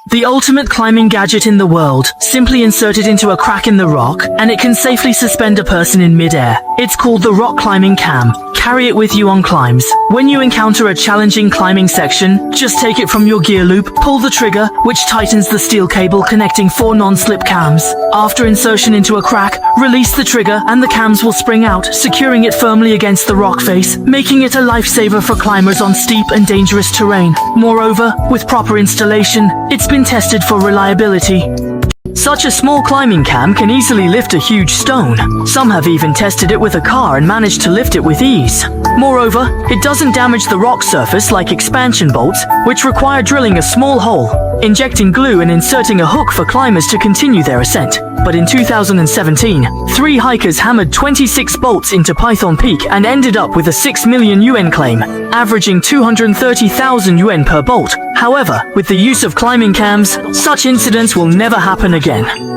The ultimate climbing gadget in the world. Simply insert it into a crack in the rock, and it can safely suspend a person in mid-air. It's called the rock climbing cam. Carry it with you on climbs. When you encounter a challenging climbing section, just take it from your gear loop, pull the trigger, which tightens the steel cable connecting 4 non-slip cams. After insertion into a crack, release the trigger and the cams will spring out, securing it firmly against the rock face, making it a lifesaver for climbers on steep and dangerous terrain. Moreover, with proper installation, it's been tested for reliability. Such a small climbing cam can easily lift a huge stone. Some have even tested it with a car and managed to lift it with ease. Moreover, it doesn't damage the rock surface like expansion bolts, which require drilling a small hole, injecting glue and inserting a hook for climbers to continue their ascent. But in 2017, 3 hikers hammered 26 bolts into Python Peak and ended up with a 6 million yuan claim, averaging 230,000 yuan per bolt. However, with the use of climbing cams, such incidents will never happen again.